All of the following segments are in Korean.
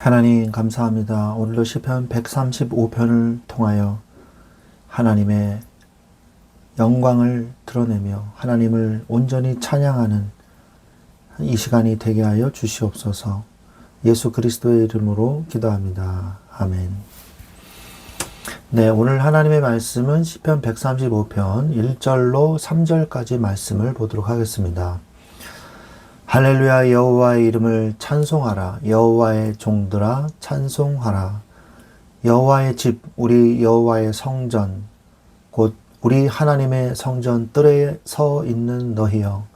하나님 감사합니다. 오늘도 시편 135편을 통하여 하나님의 영광을 드러내며 하나님을 온전히 찬양하는 이 시간이 되게 하여 주시옵소서. 예수 그리스도의 이름으로 기도합니다. 아멘. 네, 오늘 하나님의 말씀은 시편 135편 1절로 3절까지 말씀을 보도록 하겠습니다. 할렐루야. 여호와의 이름을 찬송하라. 여호와의 종들아 찬송하라. 여호와의 집, 우리 여호와의 성전, 곧 우리 하나님의 성전 뜰에 서 있는 너희여,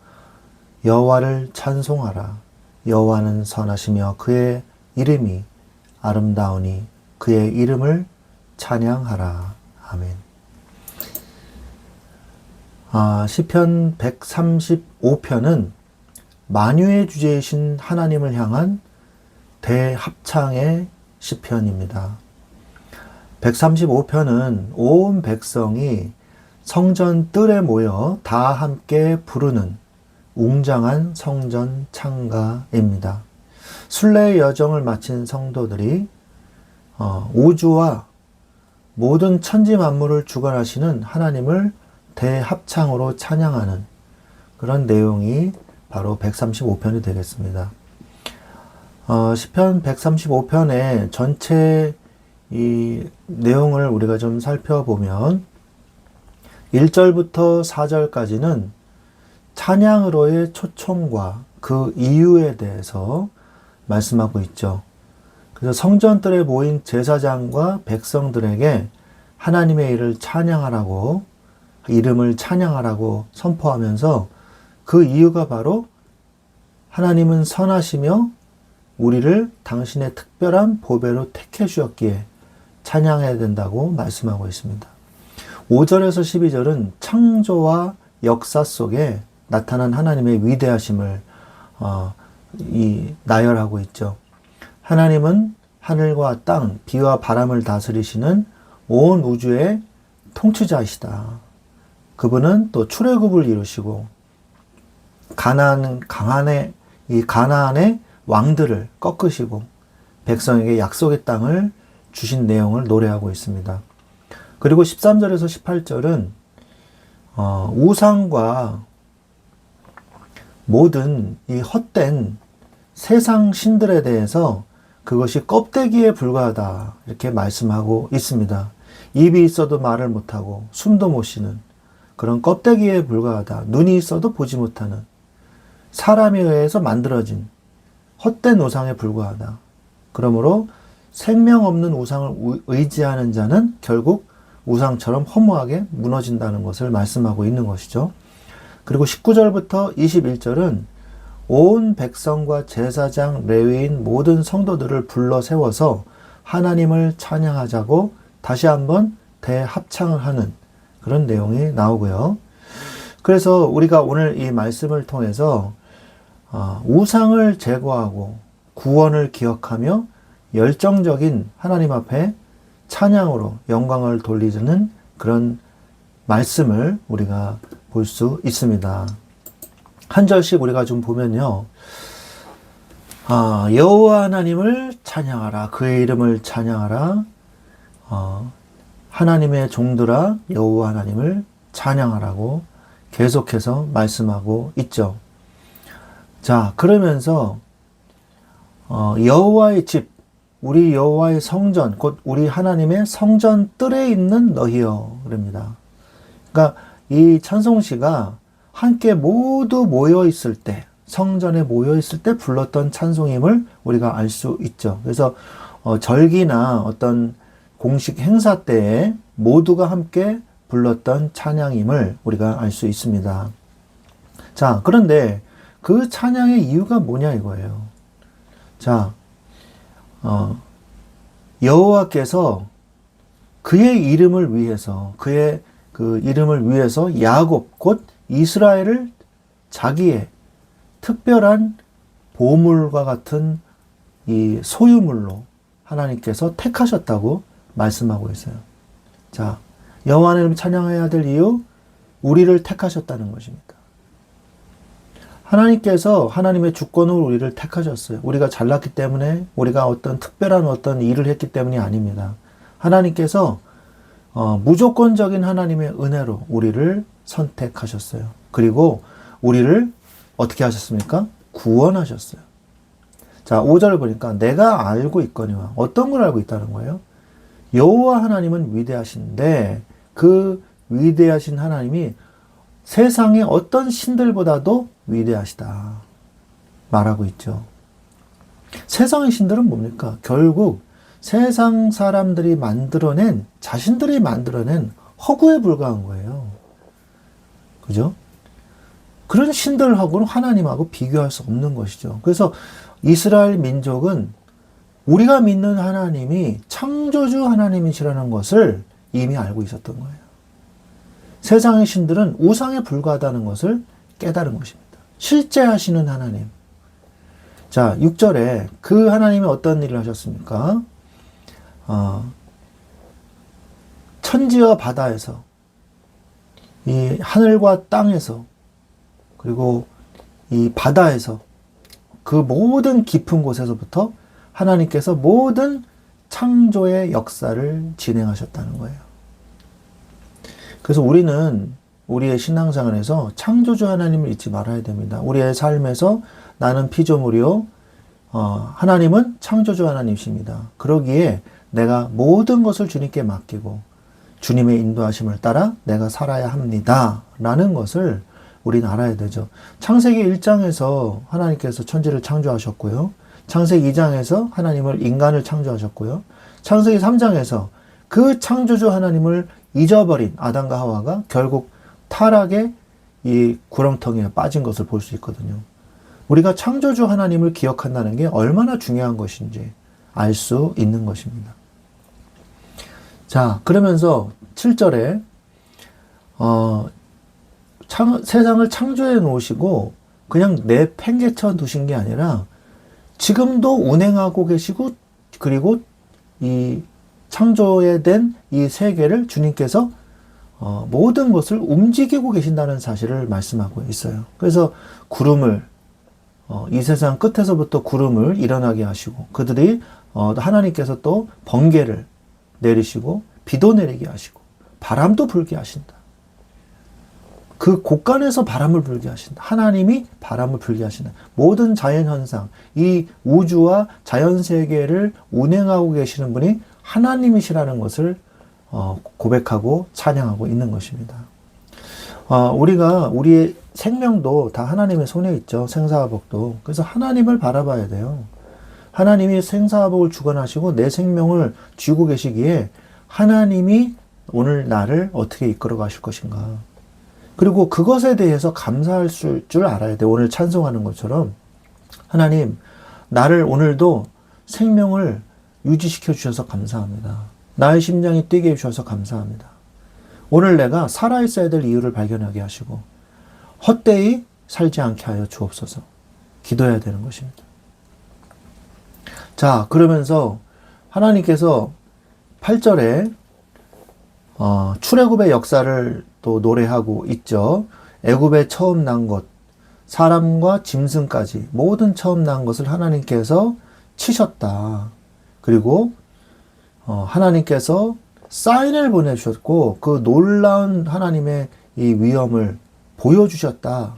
여호와를 찬송하라. 여호와는 선하시며 그의 이름이 아름다우니 그의 이름을 찬양하라. 아멘. 시편 135편은 만유의 주제이신 하나님을 향한 대합창의 시편입니다. 135편은 온 백성이 성전 뜰에 모여 다 함께 부르는 웅장한 성전 찬가입니다. 순례의 여정을 마친 성도들이 우주와 모든 천지 만물을 주관하시는 하나님을 대합창으로 찬양하는 그런 내용이 바로 135편이 되겠습니다. 시편 135편의 전체 이 내용을 우리가 좀 살펴보면 1절부터 4절까지는 찬양으로의 초청과 그 이유에 대해서 말씀하고 있죠. 그래서 성전뜰에 모인 제사장과 백성들에게 하나님의 이름을 찬양하라고 선포하면서 그 이유가 바로 하나님은 선하시며 우리를 당신의 특별한 보배로 택해 주셨기에 찬양해야 된다고 말씀하고 있습니다. 5절에서 12절은 창조와 역사 속에 나타난 하나님의 위대하심을 나열하고 있죠. 하나님은 하늘과 땅, 비와 바람을 다스리시는 온 우주의 통치자이시다. 그분은 또 출애굽을 이루시고 가나안의 왕들을 꺾으시고 백성에게 약속의 땅을 주신 내용을 노래하고 있습니다. 그리고 13절에서 18절은 우상과 모든 이 헛된 세상 신들에 대해서 그것이 껍데기에 불과하다 이렇게 말씀하고 있습니다. 입이 있어도 말을 못하고 숨도 못 쉬는 그런 껍데기에 불과하다. 눈이 있어도 보지 못하는 사람에 의해서 만들어진 헛된 우상에 불과하다. 그러므로 생명 없는 우상을 의지하는 자는 결국 우상처럼 허무하게 무너진다는 것을 말씀하고 있는 것이죠. 그리고 19절부터 21절은 온 백성과 제사장, 레위인 모든 성도들을 불러 세워서 하나님을 찬양하자고 다시 한번 대합창을 하는 그런 내용이 나오고요. 그래서 우리가 오늘 이 말씀을 통해서 우상을 제거하고 구원을 기억하며 열정적인 하나님 앞에 찬양으로 영광을 돌리는 그런 말씀을 우리가 볼 수 있습니다. 한 절씩 우리가 좀 보면요. 여호와 하나님을 찬양하라. 그의 이름을 찬양하라. 하나님의 종들아 여호와 하나님을 찬양하라고 계속해서 말씀하고 있죠. 자, 그러면서 여호와의 집, 우리 여호와의 성전, 곧 우리 하나님의 성전 뜰에 있는 너희여 그럽니다. 그러니까 이 찬송시가 함께 모두 모여 있을 때, 성전에 모여 있을 때 불렀던 찬송임을 우리가 알 수 있죠. 그래서 절기나 어떤 공식 행사 때에 모두가 함께 불렀던 찬양임을 우리가 알 수 있습니다. 자, 그런데 그 찬양의 이유가 뭐냐 이거예요. 자, 여호와께서 그의 이름을 위해서, 그의 그 이름을 위해서 야곱 곧 이스라엘을 자기의 특별한 보물과 같은 이 소유물로 하나님께서 택하셨다고 말씀하고 있어요. 자, 여호와를 찬양해야 될 이유, 우리를 택하셨다는 것입니다. 하나님께서 하나님의 주권으로 우리를 택하셨어요. 우리가 잘났기 때문에, 우리가 어떤 특별한 어떤 일을 했기 때문이 아닙니다. 하나님께서 무조건적인 하나님의 은혜로 우리를 선택하셨어요. 그리고 우리를 어떻게 하셨습니까? 구원하셨어요. 자, 5절을 보니까 내가 알고 있거니와, 어떤 걸 알고 있다는 거예요? 여호와 하나님은 위대하신데 그 위대하신 하나님이 세상의 어떤 신들보다도 위대하시다 말하고 있죠. 세상의 신들은 뭡니까? 결국 세상 사람들이 만들어낸, 자신들이 만들어낸 허구에 불과한 거예요. 그죠? 그런 신들하고는 하나님하고 비교할 수 없는 것이죠. 그래서 이스라엘 민족은 우리가 믿는 하나님이 창조주 하나님이시라는 것을 이미 알고 있었던 거예요. 세상의 신들은 우상에 불과하다는 것을 깨달은 것입니다. 실제 하시는 하나님. 자, 6절에 그 하나님이 어떤 일을 하셨습니까? 천지와 바다에서, 이 하늘과 땅에서, 그리고 이 바다에서, 그 모든 깊은 곳에서부터 하나님께서 모든 창조의 역사를 진행하셨다는 거예요. 그래서 우리는 우리의 신앙생활에서 창조주 하나님을 잊지 말아야 됩니다. 우리의 삶에서 나는 피조물이요, 하나님은 창조주 하나님이십니다. 그러기에 내가 모든 것을 주님께 맡기고 주님의 인도하심을 따라 내가 살아야 합니다 라는 것을 우리는 알아야 되죠. 창세기 1장에서 하나님께서 천지를 창조하셨고요, 창세기 2장에서 하나님을 인간을 창조하셨고요, 창세기 3장에서 그 창조주 하나님을 잊어버린 아담과 하와가 결국 타락의 이 구렁텅이에 빠진 것을 볼 수 있거든요. 우리가 창조주 하나님을 기억한다는 게 얼마나 중요한 것인지 알 수 있는 것입니다. 자, 그러면서 7절에 세상을 창조해 놓으시고 그냥 내팽개쳐 두신 게 아니라 지금도 운행하고 계시고, 그리고 이 창조에 된 이 세계를 주님께서 모든 것을 움직이고 계신다는 사실을 말씀하고 있어요. 그래서 구름을, 이 세상 끝에서부터 구름을 일어나게 하시고, 그들이 하나님께서 또 번개를 내리시고 비도 내리게 하시고 바람도 불게 하신다. 그 곳간에서 바람을 불게 하신다. 하나님이 바람을 불게 하신다. 모든 자연현상, 이 우주와 자연세계를 운행하고 계시는 분이 하나님이시라는 것을 고백하고 찬양하고 있는 것입니다. 우리가 우리의 생명도 다 하나님의 손에 있죠. 생사화복도. 그래서 하나님을 바라봐야 돼요. 하나님이 생사화복을 주관하시고 내 생명을 쥐고 계시기에 하나님이 오늘 나를 어떻게 이끌어 가실 것인가. 그리고 그것에 대해서 감사할 줄 알아야 돼. 오늘 찬송하는 것처럼 하나님, 나를 오늘도 생명을 유지시켜 주셔서 감사합니다. 나의 심장이 뛰게 해주셔서 감사합니다. 오늘 내가 살아있어야 될 이유를 발견하게 하시고 헛되이 살지 않게 하여 주옵소서. 기도해야 되는 것입니다. 자, 그러면서 하나님께서 8절에 출애굽의 역사를 또 노래하고 있죠. 애굽에 처음 난 것, 사람과 짐승까지 모든 처음 난 것을 하나님께서 치셨다. 그리고 하나님께서 사인을 보내주셨고 그 놀라운 하나님의 이 위엄을 보여주셨다.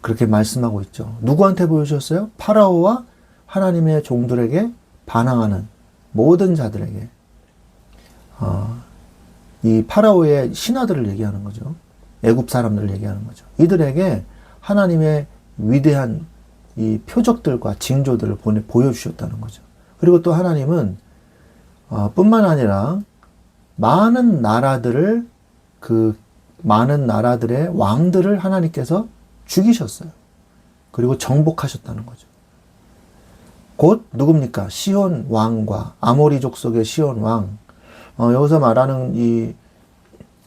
그렇게 말씀하고 있죠. 누구한테 보여주셨어요? 파라오와 하나님의 종들에게 반항하는 모든 자들에게. 이 파라오의 신하들을 얘기하는 거죠. 애굽 사람들을 얘기하는 거죠. 이들에게 하나님의 위대한 이 표적들과 징조들을 보여주셨다는 거죠. 그리고 또 하나님은 뿐만 아니라 많은 나라들을, 그 많은 나라들의 왕들을 하나님께서 죽이셨어요. 그리고 정복하셨다는 거죠. 곧 누굽니까? 시온 왕과 아모리 족속의 시온 왕. 여기서 말하는 이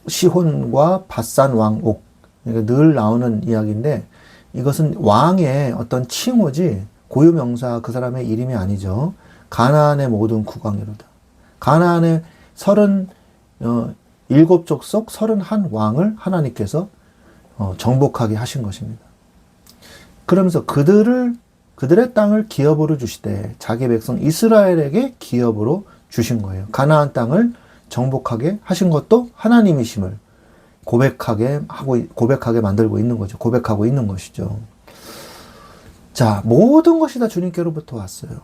시혼과 바산 왕옥, 늘 나오는 이야기인데 이것은 왕의 어떤 칭호지 고유명사 그 사람의 이름이 아니죠. 가나안의 모든 국왕이로다. 가나안의 37족 속 31왕을 하나님께서 정복하게 하신 것입니다. 그러면서 그들의 땅을 기업으로 주시되 자기 백성 이스라엘에게 기업으로 주신 거예요. 가나안 땅을 정복하게 하신 것도 하나님이심을 고백하게 만들고 있는 거죠. 고백하고 있는 것이죠. 자, 모든 것이 다 주님께로부터 왔어요.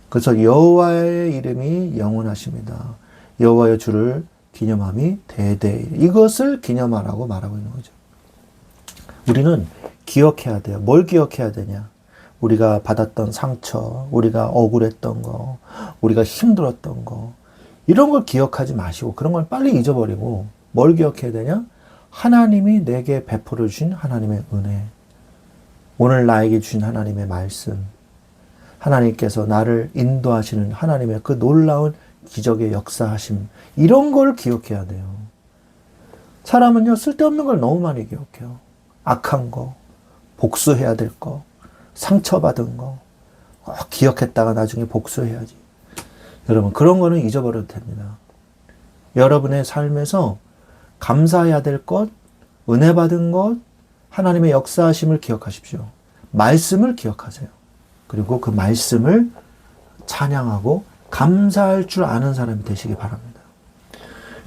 그래서 여호와의 이름이 영원하십니다. 여호와의 주를 기념함이 대대. 이것을 기념하라고 말하고 있는 거죠. 우리는 기억해야 돼요. 뭘 기억해야 되냐? 우리가 받았던 상처, 우리가 억울했던 거, 우리가 힘들었던 거, 이런 걸 기억하지 마시고 그런 걸 빨리 잊어버리고 뭘 기억해야 되냐? 하나님이 내게 베풀어 주신 하나님의 은혜, 오늘 나에게 주신 하나님의 말씀, 하나님께서 나를 인도하시는 하나님의 그 놀라운 기적의 역사하심, 이런 걸 기억해야 돼요. 사람은요, 쓸데없는 걸 너무 많이 기억해요. 악한 거, 복수해야 될 거, 상처받은 거, 기억했다가 나중에 복수해야지. 여러분, 그런 거는 잊어버려도 됩니다. 여러분의 삶에서 감사해야 될 것, 은혜 받은 것, 하나님의 역사하심을 기억하십시오. 말씀을 기억하세요. 그리고 그 말씀을 찬양하고 감사할 줄 아는 사람이 되시기 바랍니다.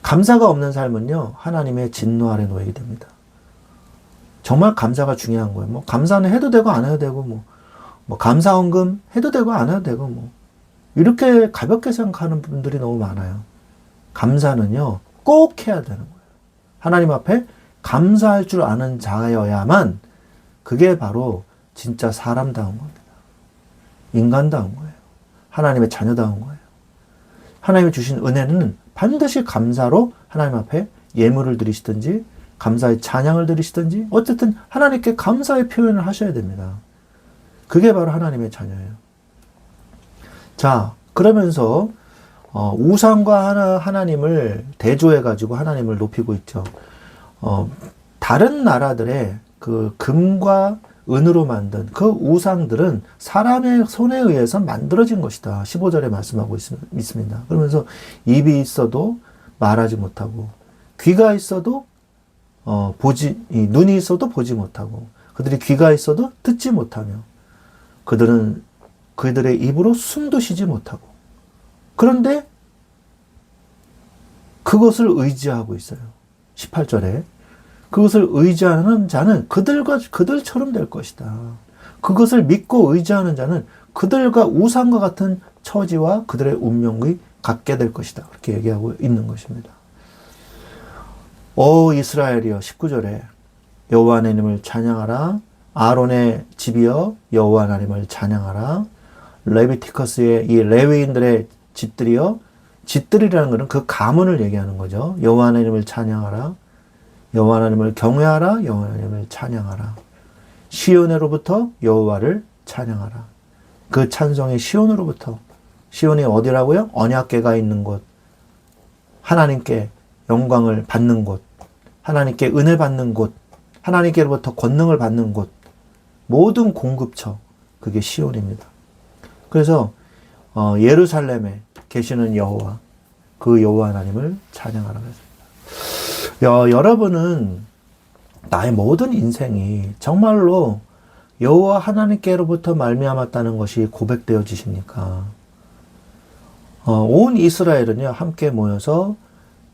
감사가 없는 삶은요, 하나님의 진노 아래 놓이게 됩니다. 정말 감사가 중요한 거예요. 뭐 감사는 해도 되고 안 해도 되고 뭐 감사헌금 해도 되고 안 해도 되고 뭐 이렇게 가볍게 생각하는 분들이 너무 많아요. 감사는요, 꼭 해야 되는 거예요. 하나님 앞에 감사할 줄 아는 자여야만 그게 바로 진짜 사람다운 겁니다. 인간다운 거예요. 하나님의 자녀다운 거예요. 하나님이 주신 은혜는 반드시 감사로 하나님 앞에 예물을 드리시든지 감사의 찬양을 드리시든지 어쨌든 하나님께 감사의 표현을 하셔야 됩니다. 그게 바로 하나님의 자녀예요. 자, 그러면서 우상과 하나님을 대조해가지고 하나님을 높이고 있죠. 다른 나라들의 그 금과 은으로 만든 그 우상들은 사람의 손에 의해서 만들어진 것이다. 15절에 말씀하고 있습니다. 그러면서 입이 있어도 말하지 못하고 귀가 있어도 눈이 있어도 보지 못하고 그들이 귀가 있어도 듣지 못하며 그들의 입으로 숨도 쉬지 못하고 그런데 그것을 의지하고 있어요. 18절에 그것을 의지하는 자는 그들처럼 될 것이다. 그것을 믿고 의지하는 자는 그들과 우상과 같은 처지와 그들의 운명이 갖게 될 것이다. 그렇게 얘기하고 있는 것입니다. 오 이스라엘이여 19절에 여호와 하나님을 찬양하라. 아론의 집이여 여호와 하나님을 찬양하라. 레비티커스의 이 레위인들의 집들이여, 집들이라는 것은 그 가문을 얘기하는 거죠. 여호와 하나님을 찬양하라. 여호와 하나님을 경외하라. 여호와 하나님을 찬양하라. 시온으로부터 여호와를 찬양하라. 그 찬송의 시온으로부터, 시온이 어디라고요? 언약궤가 있는 곳, 하나님께 영광을 받는 곳, 하나님께 은혜 받는 곳, 하나님께로부터 권능을 받는 곳, 모든 공급처, 그게 시온입니다. 그래서 예루살렘에 계시는 여호와, 그 여호와 하나님을 찬양하라고 했습니다. 여러분은 나의 모든 인생이 정말로 여호와 하나님께로부터 말미암았다는 것이 고백되어지십니까? 온 이스라엘은요, 함께 모여서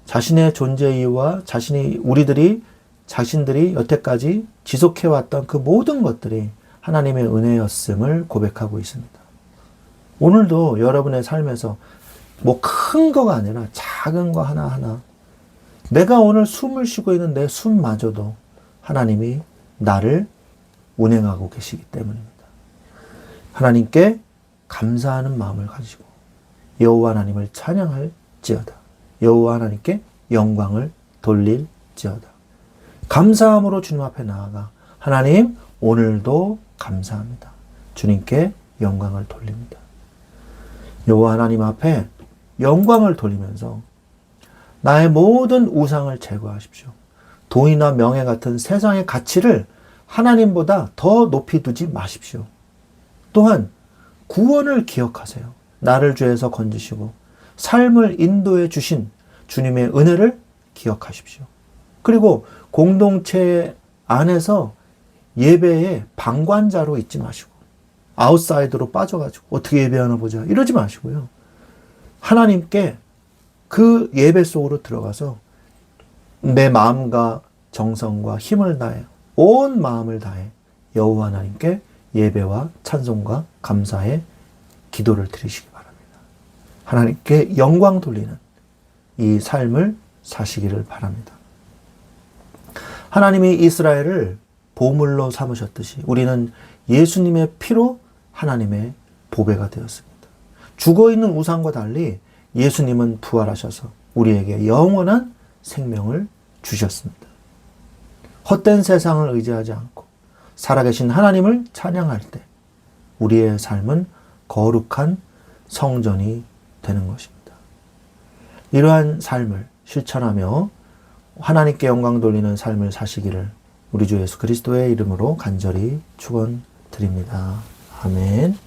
자신의 존재 이유와 자신들이 여태까지 지속해왔던 그 모든 것들이 하나님의 은혜였음을 고백하고 있습니다. 오늘도 여러분의 삶에서 뭐 큰 거가 아니라 작은 거 하나하나, 내가 오늘 숨을 쉬고 있는 내 숨마저도 하나님이 나를 운행하고 계시기 때문입니다. 하나님께 감사하는 마음을 가지고 여호와 하나님을 찬양할지어다. 여호와 하나님께 영광을 돌릴지어다. 감사함으로 주님 앞에 나아가 하나님 오늘도 감사합니다. 주님께 영광을 돌립니다. 여호와 하나님 앞에 영광을 돌리면서 나의 모든 우상을 제거하십시오. 돈이나 명예 같은 세상의 가치를 하나님보다 더 높이 두지 마십시오. 또한 구원을 기억하세요. 나를 죄에서 건지시고 삶을 인도해 주신 주님의 은혜를 기억하십시오. 그리고 공동체 안에서 예배의 방관자로 있지 마시고 아웃사이더로 빠져가지고 어떻게 예배하나 보자 이러지 마시고요. 하나님께 그 예배 속으로 들어가서 내 마음과 정성과 힘을 다해 온 마음을 다해 여호와 하나님께 예배와 찬송과 감사의 기도를 드리시기 바랍니다. 하나님께 영광 돌리는 이 삶을 사시기를 바랍니다. 하나님이 이스라엘을 보물로 삼으셨듯이 우리는 예수님의 피로 하나님의 보배가 되었습니다. 죽어있는 우상과 달리 예수님은 부활하셔서 우리에게 영원한 생명을 주셨습니다. 헛된 세상을 의지하지 않고 살아계신 하나님을 찬양할 때 우리의 삶은 거룩한 성전이 되는 것입니다. 이러한 삶을 실천하며 하나님께 영광 돌리는 삶을 사시기를 우리 주 예수 그리스도의 이름으로 간절히 축원드립니다. 아멘.